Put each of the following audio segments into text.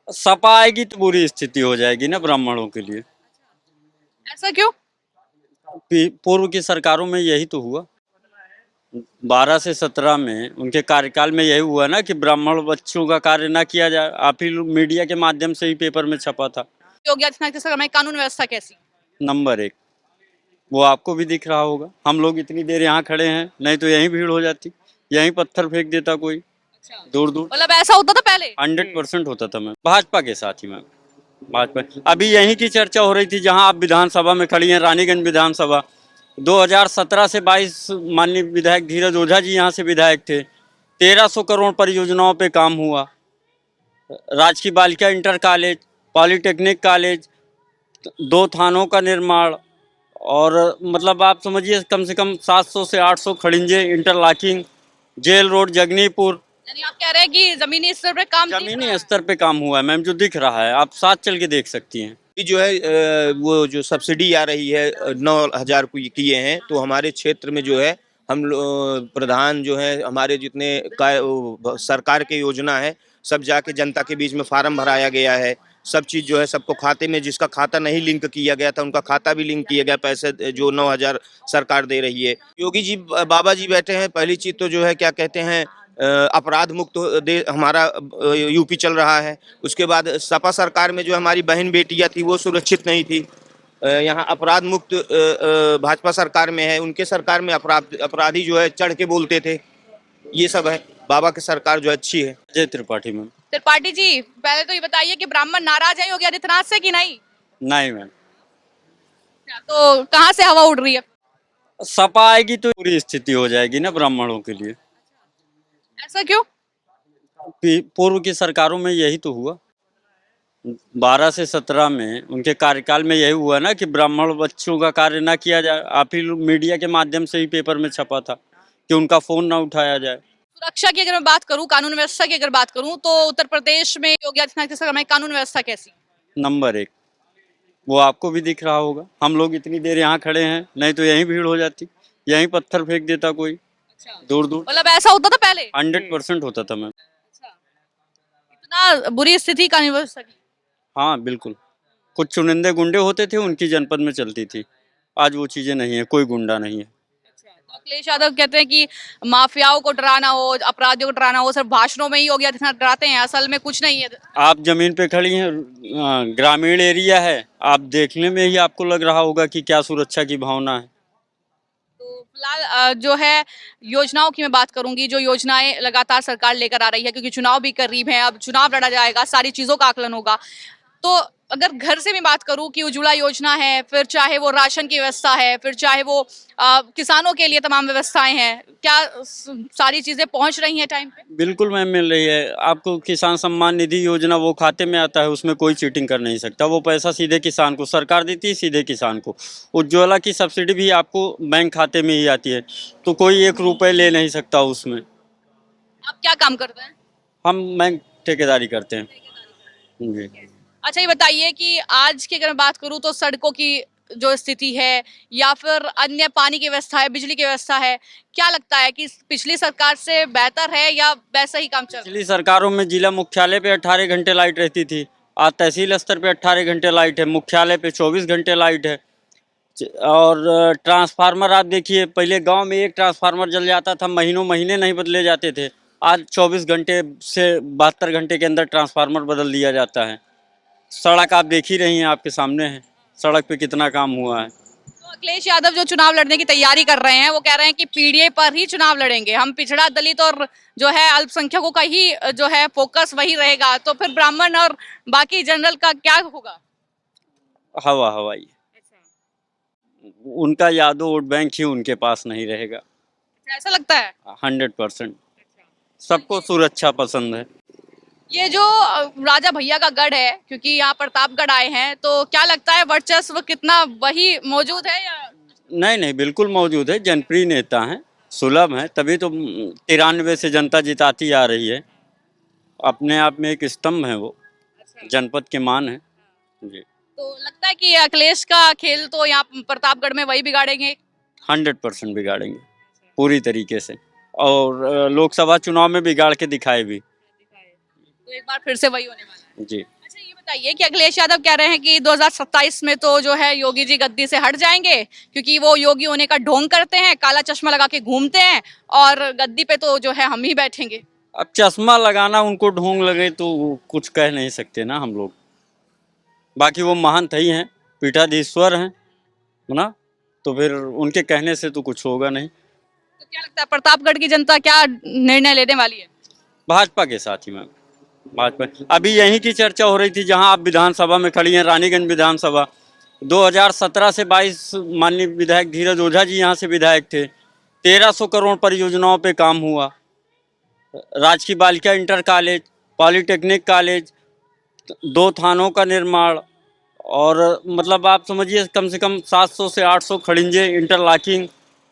सपा आएगी तो बुरी स्थिति हो जाएगी ना ब्राह्मणों के लिए। ऐसा क्यों? पूर्व की सरकारों में यही तो हुआ। 12 से 17 में उनके कार्यकाल में यही हुआ ना कि ब्राह्मण बच्चों का कार्य ना किया जाए। आप ही मीडिया के माध्यम से ही पेपर में छपा था। योगी आदित्यनाथ की सरकार में कानून व्यवस्था कैसी? नंबर 1। वो आपको भी दिख रहा होगा। हम लोग इतनी देर यहाँ खड़े हैं, नहीं तो यहीं भीड़ हो जाती, यहीं पत्थर फेंक देता कोई। अच्छा, दूर दूर मतलब ऐसा होता था पहले? 100% होता था। मैं भाजपा के साथ ही मैं भाजपा। अभी यहीं की चर्चा हो रही थी जहां आप विधानसभा में खड़ी हैं, रानीगंज विधानसभा। 2017 से 22 माननीय विधायक धीरज ओझा जी यहाँ से विधायक थे। 1300 करोड़ परियोजनाओं पे काम हुआ। राजकीय बालिका इंटर कॉलेज, पॉलिटेक्निक कॉलेज, 2 थानों का निर्माण, और मतलब आप समझिए कम से कम 700 से 800 खड़िंजे, इंटरलॉकिंग, जेल रोड जगनीपुर। यानी आप कह रहे हैं कि जमीनी स्तर पर काम दिख रहा जमीनी है। स्तर पे काम हुआ है मैम, जो दिख रहा है, आप साथ चल के देख सकती हैं। कि जो है वो जो सब्सिडी आ रही है 9,000 किए हैं, तो हमारे क्षेत्र में जो है हम प्रधान जो है हमारे जितने सरकार के योजना है सब जाके जनता के बीच में फार्म भराया गया है। सब चीज़ जो है सबको खाते में, जिसका खाता नहीं लिंक किया गया था उनका खाता भी लिंक किया गया, पैसे जो 9,000 सरकार दे रही है। योगी जी बाबा जी बैठे हैं, पहली चीज़ तो जो है क्या कहते हैं अपराध मुक्त दे हमारा यूपी चल रहा है। उसके बाद सपा सरकार में जो हमारी बहन बेटियां थी वो सुरक्षित नहीं थी। यहाँ अपराध मुक्त भाजपा सरकार में है, उनके सरकार में अपराधी जो है चढ़ के बोलते थे। ये सब है, बाबा की सरकार जो अच्छी है। जय त्रिपाठी मैम। त्रिपाठी जी, पहले तो ये बताइए कि ब्राह्मण नाराज है योगी आदित्यनाथ से कि नहीं? नहीं मैम, तो कहाँ से हवा उड़ रही है? सपा आएगी तो बुरी स्थिति हो जाएगी ना ब्राह्मणों के लिए। ऐसा क्यों? पूर्व की सरकारों में यही तो हुआ। 12 से 17 में उनके कार्यकाल में यही हुआ ना कि ब्राह्मण बच्चों का कार्य ना किया जाए। आप ही मीडिया के माध्यम से ही पेपर में छपा था कि उनका फोन ना उठाया जाए। सुरक्षा की अगर मैं बात करूं, कानून व्यवस्था की अगर बात करूं, तो उत्तर प्रदेश में योगी आदित्यनाथ की सरकार में कानून व्यवस्था कैसी? नंबर 1। वो आपको भी दिख रहा होगा। हम लोग इतनी देर यहाँ खड़े हैं, नहीं तो यहीं भीड़ हो जाती, यहीं पत्थर फेंक देता कोई। अच्छा, दूर दूर मतलब ऐसा होता था पहले? 100% होता था मैम। अच्छा, इतना बुरी स्थिति कानून व्यवस्था की? हाँ बिल्कुल। कुछ चुनिंदे गुंडे होते थे, उनकी जनपद में चलती थी। आज वो चीजें नहीं है, कोई गुंडा नहीं है। तो अखिलेश यादव कहते हैं कि माफियाओं को डराना हो, अपराधियों को डराना हो, सिर्फ भाषणों में ही योगी आदित्यनाथ डराते हैं, असल में कुछ नहीं है। आप जमीन पे खड़ी हैं, ग्रामीण एरिया है, आप देखने में ही आपको लग रहा होगा कि क्या सुरक्षा की भावना है। तो फिलहाल जो है योजनाओं की मैं बात करूंगी, जो योजनाएं लगातार सरकार लेकर आ रही है, क्योंकि चुनाव भी करीब है, अब चुनाव लड़ा जाएगा, सारी चीजों का आकलन होगा। तो अगर घर से मैं बात करूं कि उज्ज्वला योजना है, फिर चाहे वो राशन की व्यवस्था है, फिर चाहे वो किसानों के लिए तमाम व्यवस्थाएं हैं, क्या सारी चीजें पहुंच रही हैं टाइम पे? बिल्कुल मैम, मिल रही है आपको। किसान सम्मान निधि योजना वो खाते में आता है, उसमें कोई चीटिंग कर नहीं सकता। वो पैसा सीधे किसान को सरकार देती है, सीधे किसान को। उज्ज्वला की सब्सिडी भी आपको बैंक खाते में ही आती है, तो कोई 1 रुपए ले नहीं सकता उसमें। आप क्या काम करते हैं? हम बैंक ठेकेदारी करते हैं जी। अच्छा, ये बताइए कि आज की अगर मैं बात करूं तो सड़कों की जो स्थिति है, या फिर अन्य पानी की व्यवस्था है, बिजली की व्यवस्था है, क्या लगता है कि पिछली सरकार से बेहतर है या वैसा ही काम चल रहा है? पिछली सरकारों में जिला मुख्यालय पे 18 घंटे लाइट रहती थी। आज तहसील स्तर पे 18 घंटे लाइट है, मुख्यालय पे 24 घंटे लाइट है। और ट्रांसफार्मर आप देखिए, पहले गांव में एक ट्रांसफार्मर जल जाता था, महीनों महीने नहीं बदले जाते थे। आज 24 घंटे से 72 घंटे के अंदर ट्रांसफार्मर बदल दिया जाता है। सड़क आप देख ही रही हैं, आपके सामने है सड़क पे कितना काम हुआ है। तो अखिलेश यादव जो चुनाव लड़ने की तैयारी कर रहे हैं, वो कह रहे हैं कि पीडीए पर ही चुनाव लड़ेंगे, हम पिछड़ा दलित और जो है अल्पसंख्यकों का ही जो है फोकस वही रहेगा, तो फिर ब्राह्मण और बाकी जनरल का क्या होगा? हवा हवाई, उनका यादव वोट बैंक ही उनके पास नहीं रहेगा। ऐसा लगता है? 100%। सबको सुरक्षा पसंद है। ये जो राजा भैया का गढ़ है, क्योंकि यहाँ प्रतापगढ़ आए हैं, तो क्या लगता है वर्चस्व कितना वही मौजूद है या? नहीं नहीं, बिल्कुल मौजूद है। जनप्रिय नेता हैं, सुलभ हैं, तभी तो 93 से जनता जिताती आ रही है। अपने आप में एक स्तंभ है वो, जनपद के मान है जी। तो लगता है कि अखिलेश का खेल तो यहाँ प्रतापगढ़ में वही बिगाड़ेंगे? 100% बिगाड़ेंगे पूरी तरीके से, और लोकसभा चुनाव में बिगाड़ के दिखाए भी तो एक बार फिर से वही होने वाला है। जी। बताइए कि अखिलेश यादव कह रहे हैं कि 2027 में तो जो है योगी जी गद्दी से हट जाएंगे क्योंकि वो योगी होने का ढोंग करते हैं, काला चश्मा लगा के घूमते हैं और गद्दी पे तो जो है हम ही बैठेंगे। अब चश्मा लगाना उनको ढोंग लगे तो वो कुछ कह नहीं सकते ना हम लोग। बाकी वो महंत ही हैं, पीठाधीश्वर हैं, है ना, तो फिर उनके कहने से तो कुछ होगा नहीं। तो क्या लगता है प्रतापगढ़ की जनता क्या निर्णय लेने वाली है? भाजपा के साथ ही मैम, भाजपा। अभी यहीं की चर्चा हो रही थी जहां आप विधानसभा में खड़ी हैं, रानीगंज विधानसभा। 2017 से 22 माननीय विधायक धीरज ओझा जी यहाँ से विधायक थे। 1300 करोड़ परियोजनाओं पे काम हुआ। राजकीय बालिका इंटर कॉलेज, पॉलिटेक्निक कॉलेज, 2 थानों का निर्माण, और मतलब आप समझिए कम से कम 700 से 800 खड़िंजे, इंटरलॉकिंग,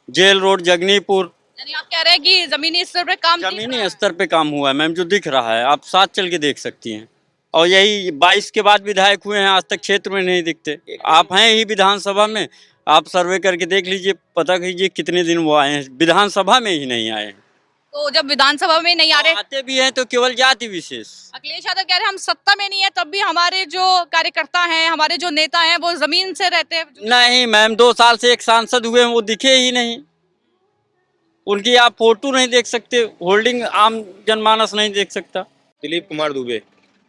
जेल रोड जगनीपुर। यानी आप कह रहे हैं कि जमीनी स्तर पे काम दिख रहा जमीनी है। स्तर पे काम हुआ है मैम, जो दिख रहा है, आप साथ चल के देख सकती हैं। और यही 22 के बाद विधायक हुए हैं, आज तक क्षेत्र में नहीं दिखते। आप हैं ही विधानसभा में, आप सर्वे करके देख लीजिए, पता कीजिए कितने दिन वो आए हैं, विधानसभा में ही नहीं आए हैं। तो जब विधानसभा में नहीं आ रहे, आते भी हैं तो केवल जाति विशेष। अखिलेश यादव कह रहे हैं हम सत्ता में नहीं है तब भी हमारे जो कार्यकर्ता हैं, हमारे जो नेता हैं वो जमीन से रहते हैं। नहीं मैम, 2 साल से एक सांसद हुए हैं, वो दिखे ही नहीं। उनकी आप फोटो नहीं देख सकते, होल्डिंग आम जनमानस नहीं देख सकता। दिलीप कुमार दुबे।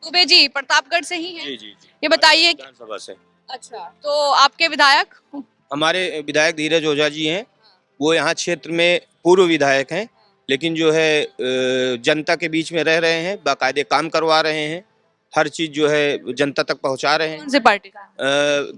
दुबे जी प्रतापगढ़ से ही हैं। जी जी जी। ये बताइए विधानसभा से अच्छा, तो आपके विधायक? हमारे विधायक धीरज ओझा जी हैं, वो यहाँ क्षेत्र में पूर्व विधायक हैं, लेकिन जो है जनता के बीच में रह रहे हैं, बाकायदे काम करवा रहे हैं, हर चीज जो है जनता तक पहुँचा रहे हैं। कौन सी पार्टी?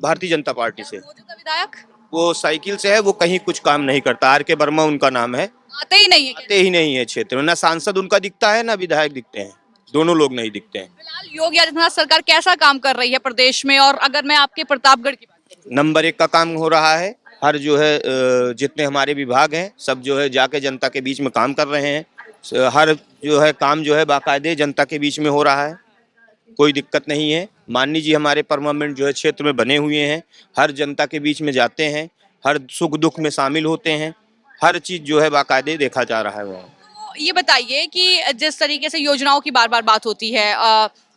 भारतीय जनता पार्टी से। मौजूदा विधायक वो साइकिल से है, वो कहीं कुछ काम नहीं करता। आर के वर्मा उनका नाम है। आते ही नहीं है क्या? आते ही नहीं है क्षेत्र में, ना सांसद उनका दिखता है ना विधायक दिखते हैं, दोनों लोग नहीं दिखते हैं। फिलहाल योगी आदित्यनाथ सरकार कैसा काम कर रही है प्रदेश में? और अगर मैं आपके प्रतापगढ़ की बात करूं, नंबर 1 का काम हो रहा है। हर जो है जितने हमारे विभाग हैं सब जो है जाके जनता के बीच में काम कर रहे हैं। हर जो है काम जो है बाकायदे जनता के बीच में हो रहा है, कोई दिक्कत नहीं है। माननीय जी हमारे परमानेंट जो है क्षेत्र में बने हुए हैं, हर जनता के बीच में जाते हैं, हर सुख दुख में शामिल होते हैं, हर चीज जो है बाकायदे देखा जा रहा है वहाँ। तो ये बताइए कि जिस तरीके से योजनाओं की बार बार बात होती है,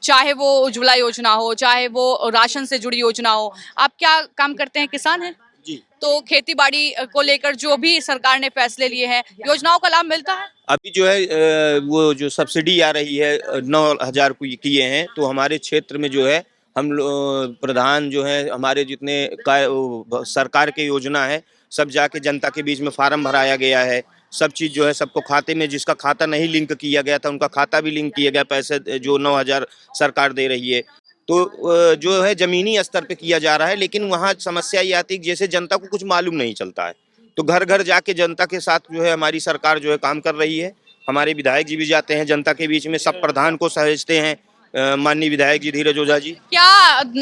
चाहे वो उज्ज्वला योजना हो, चाहे वो राशन से जुड़ी योजना हो, आप क्या काम करते हैं? किसान हैं जी। तो खेती बाड़ी को लेकर जो भी सरकार ने फैसले लिए हैं, योजनाओं का लाभ मिलता है? अभी जो है वो जो सब्सिडी आ रही है 9,000 किए हैं, तो हमारे क्षेत्र में जो है प्रधान जो है हमारे जितने सरकार के योजना है सब जाके जनता के बीच में फार्म भराया गया है। सब चीज़ जो है सबको खाते में, जिसका खाता नहीं लिंक किया गया था उनका खाता भी लिंक किया गया, पैसे जो 9,000 सरकार दे रही है। तो जो है जमीनी स्तर पे किया जा रहा है, लेकिन वहाँ समस्या ये आती है कि जैसे जनता को कुछ मालूम नहीं चलता है, तो घर घर जाके जनता के साथ जो है हमारी सरकार जो है काम कर रही है। हमारे विधायक जी भी जाते हैं जनता के बीच में, सब प्रधान को सहेजते हैं माननीय विधायक जी धीरज ओझा जी। क्या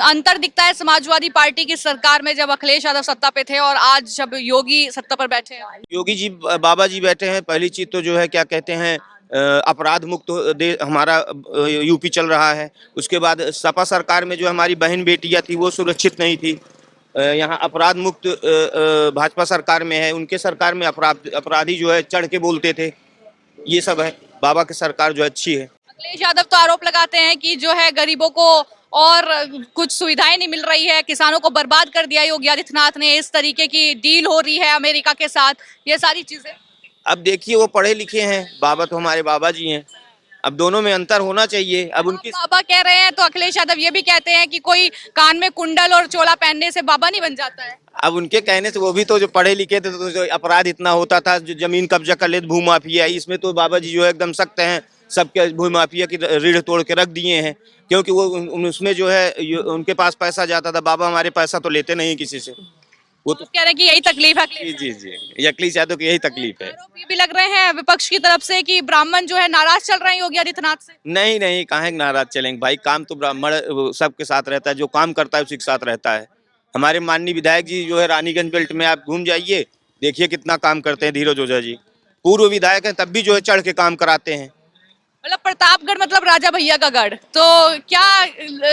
अंतर दिखता है समाजवादी पार्टी की सरकार में जब अखिलेश यादव सत्ता पे थे और आज जब योगी सत्ता पर बैठे हैं? योगी जी बाबा जी बैठे हैं, पहली चीज तो जो है क्या कहते हैं अपराध मुक्त हमारा यूपी चल रहा है। उसके बाद सपा सरकार में जो हमारी बहन बेटियां थी वो सुरक्षित नहीं थी। यहाँ अपराध मुक्त भाजपा सरकार में है, उनके सरकार में अपराधी जो है चढ़ के बोलते थे। ये सब है, बाबा की सरकार जो अच्छी है। अखिलेश यादव तो आरोप लगाते हैं कि जो है गरीबों को और कुछ सुविधाएं नहीं मिल रही है, किसानों को बर्बाद कर दिया योगी आदित्यनाथ ने, इस तरीके की डील हो रही है अमेरिका के साथ, ये सारी चीजें। अब देखिए वो पढ़े लिखे हैं, बाबा तो हमारे बाबा जी हैं, अब दोनों में अंतर होना चाहिए। अब उनकी बाबा कह रहे हैं तो अखिलेश यादव ये भी कहते हैं कि कोई कान में कुंडल और चोला पहनने से बाबा नहीं बन जाता है। अब उनके कहने से वो भी तो जो पढ़े लिखे थे, तो जो अपराध इतना होता था, जो जमीन कब्जा कर लेते भूमाफिया, इसमें तो बाबा जी जो है एकदम सख्त हैं, सबके भूमाफिया की रीढ़ तोड़ के रख दिए हैं। क्योंकि वो उसमें जो है उनके पास पैसा जाता था, बाबा हमारे पैसा तो लेते नहीं किसी से। वो तो कह रहे हैं कि यही तकलीफ है जी जी जी, ये अखिलेश यादव की यही तकलीफ है। आरोप ये भी लग रहे हैं विपक्ष की तरफ से कि ब्राह्मण जो है नाराज चल रहे हैं योगी आदित्यनाथ से। नहीं नहीं, काहे नाराज चलेंगे भाई, काम तो ब्राह्मण सबके साथ रहता है, जो काम करता है उसी के साथ रहता है। हमारे माननीय विधायक जी जो है रानीगंज बेल्ट में आप घूम जाइए, देखिए कितना काम करते हैं धीरज ओझा जी। पूर्व विधायक हैं तब भी जो है चढ़ के काम कराते हैं। मतलब प्रतापगढ़ मतलब राजा भैया का गढ़, तो क्या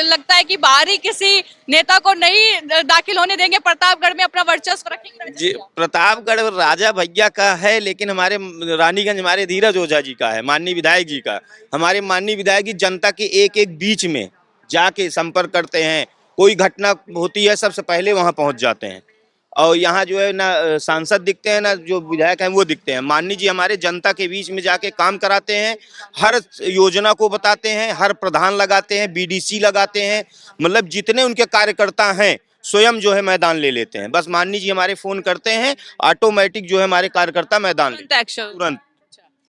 लगता है कि बाहरी किसी नेता को नहीं दाखिल होने देंगे प्रतापगढ़ में, अपना वर्चस्व रखेंगे? जी, प्रतापगढ़ राजा भैया का है, लेकिन हमारे रानीगंज हमारे धीरज ओझा जी का है, माननीय विधायक जी का। हमारे माननीय विधायक जी जनता के एक एक बीच में जाके संपर्क करते हैं, कोई घटना होती है सबसे पहले वहां पहुंच जाते हैं। और यहाँ जो है ना सांसद दिखते हैं ना जो विधायक हैं वो दिखते हैं। माननीय जी हमारे जनता के बीच में जाके काम कराते हैं, हर योजना को बताते हैं, हर प्रधान लगाते हैं, बीडीसी लगाते हैं, मतलब जितने उनके कार्यकर्ता हैं स्वयं जो है मैदान ले लेते हैं। बस माननीय जी हमारे फोन करते हैं, ऑटोमेटिक जो है हमारे कार्यकर्ता मैदान तुरंत एक्शन। तुरंत